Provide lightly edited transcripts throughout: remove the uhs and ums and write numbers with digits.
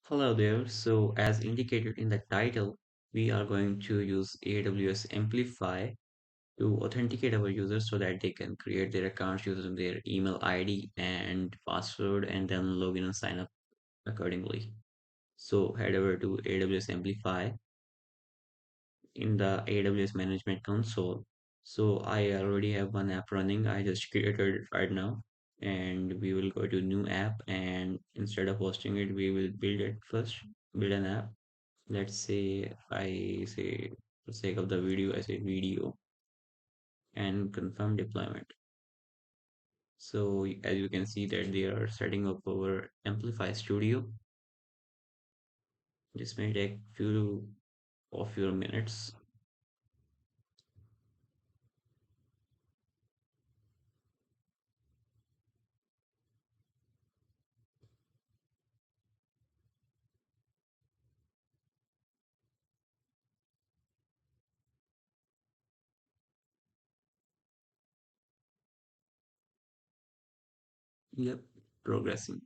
Hello there. So, as indicated in the title, we are going to use AWS Amplify to authenticate our users so that they can create their accounts using their email ID and password and then log in and sign up accordingly. So, head over to AWS Amplify in the AWS Management Console. So, I already have one app running. I just created it right now. And we will go to new app, and instead of hosting it, we will build it first, build an app. Let's say I say for sake of the video, I say video and confirm deployment. So as you can see that they are setting up our Amplify Studio. This may take few of your minutes. Yep, progressing.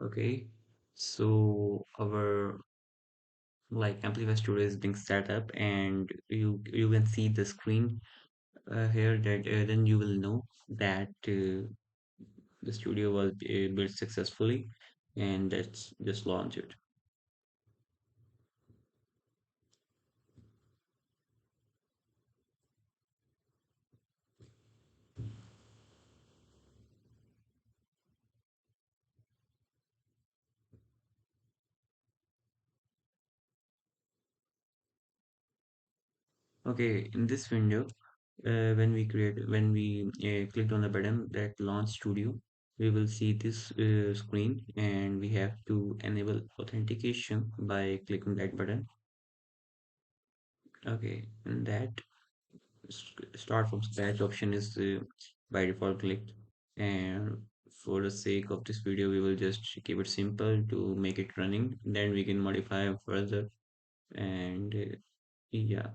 Okay. So our Amplify Studio is being set up and you can see the screen here that then you will know that the studio was built successfully, and let's just launch it. Okay, in this window, when we clicked on the button that launch studio, we will see this screen, and we have to enable authentication by clicking that button. Okay, and that start from scratch option is by default clicked, and for the sake of this video, we will just keep it simple to make it running. Then we can modify further, and yeah.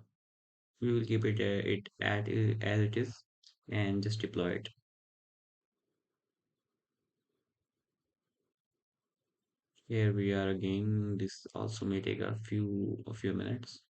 We will keep it as it is and just deploy it. Here we are again. This also may take a few minutes.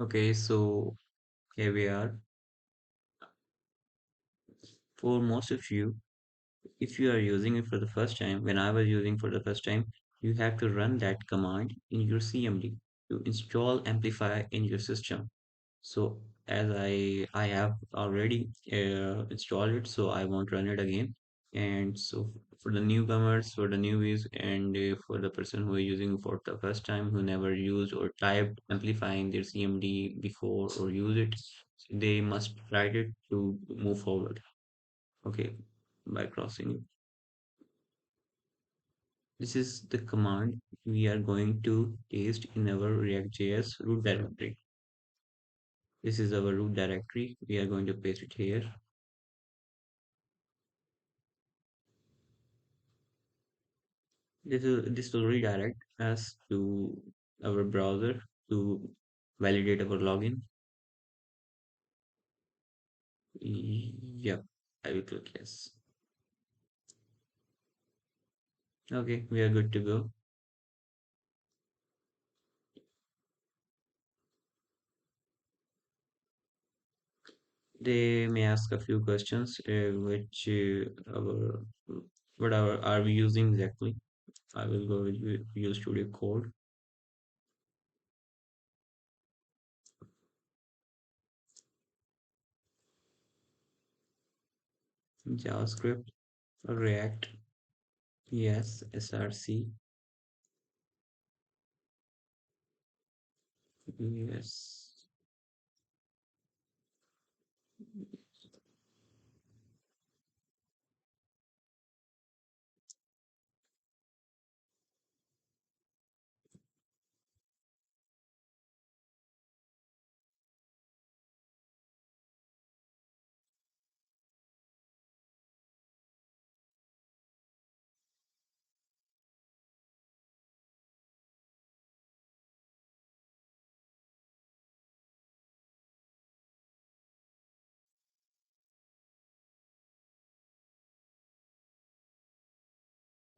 Okay, so here we are. For most of you, If you are using it for the first time, when I was using for the first time, you have to run that command in your CMD to install Amplify in your system. So as I have already installed it, so I won't run it again. And so for the newcomers, for the newbies, and for the person who is using for the first time, who never used or typed Amplify in their CMD before or use it, they must try it to move forward. Okay, by crossing. This is the command we are going to paste in our react.js root directory. This is our root directory. We are going to paste it here. This will redirect us to our browser to validate our login. Yep, I will click yes. Okay, we are good to go. They may ask a few questions, which what are we using exactly? I will go with Visual Studio Code, JavaScript, React, yes, SRC, yes.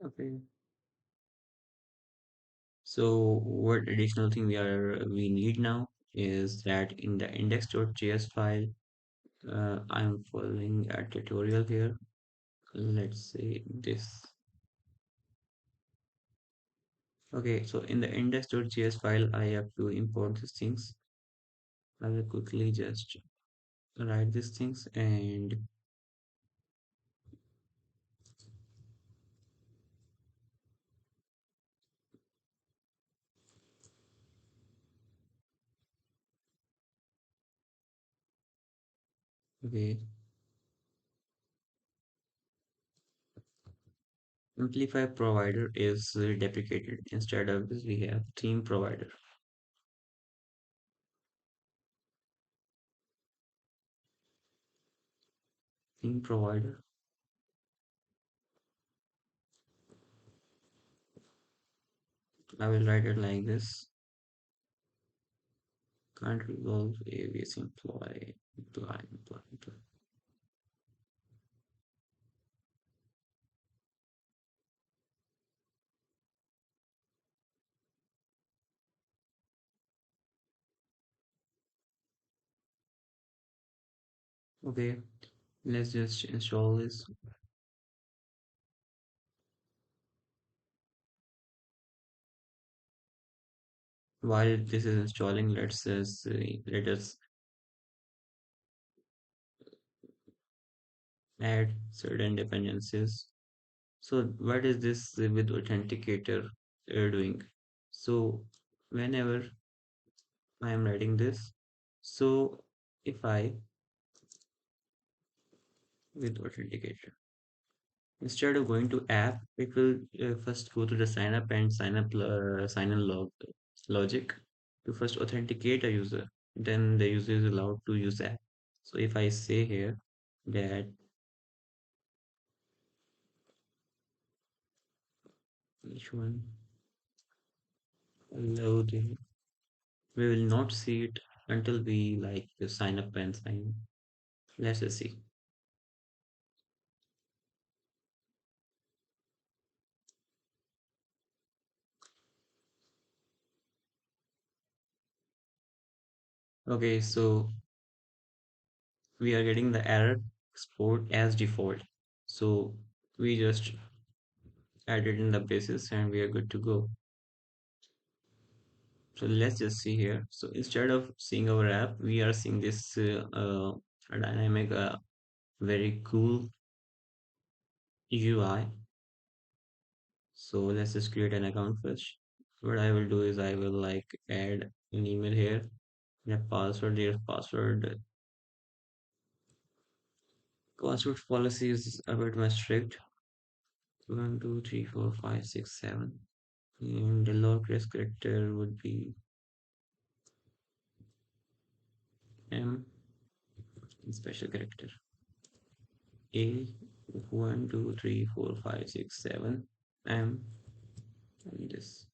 Okay. So what additional thing we need now is that in the index.js file, I'm following a tutorial here. Let's say this. Okay, so in the index.js file, I have to import these things. I will quickly just write these things and okay. Amplify provider is deprecated. Instead of this, we have theme provider. Theme provider. I will write it like this. Can't resolve AWS employ. Okay, let's just install this. While this is installing, let us add certain dependencies. So what is this with authenticator doing? So whenever I am writing this, so if I with authenticator, instead of going to app, it will first go to the sign up and sign in logic to first authenticate a user. Then the user is allowed to use app. So if I say here that each one loading, we will not see it until we like sign up and sign in. Let's just see. Okay, so we are getting the error export as default. So We just add it in the basis and we are good to go. So let's just see here. So instead of seeing our app, we are seeing this dynamic, very cool UI. So let's just create an account first. What I will do is I will like add an email here, and a password here. Password policy is a bit more strict. 1 2 3 4 5 6 7, and the lowercase character would be M, and special character A. 1 2 3 4 5 6 7 M, and this.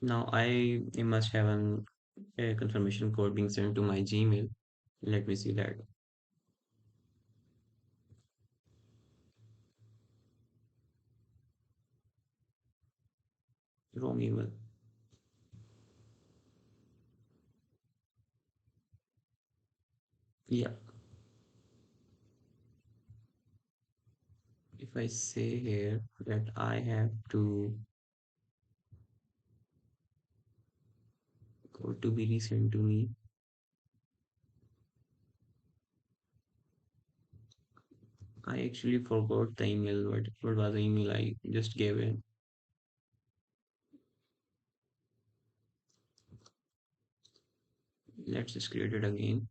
Now I must have a confirmation code being sent to my Gmail. Let me see that. Wrong email. Yeah, if I say here that I have to code to be resent to me, I actually forgot the email. What was the email I just gave in? Let's just create it again.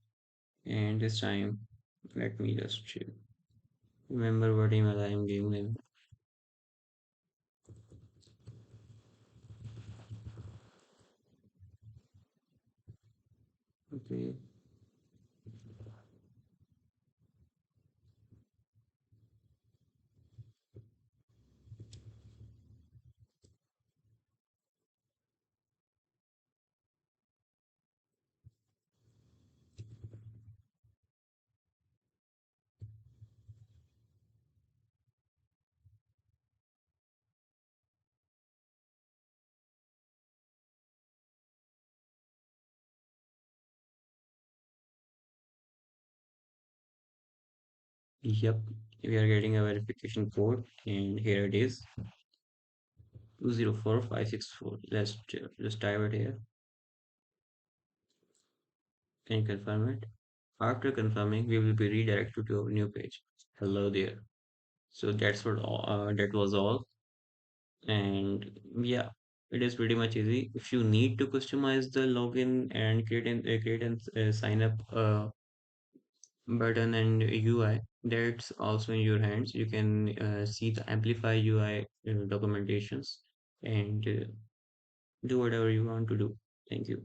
And this time, let me just check. Remember what email I am giving them. Okay. Yep. We are getting a verification code, and here it is, 204564. Let's type it here. Can you confirm it? After confirming, we will be redirected to a new page. Hello there. So that was all. And yeah, it is pretty much easy. If you need to customize the login and create and sign up button and UI, that's also in your hands. You can see the Amplify UI documentations and do whatever you want to do. Thank you.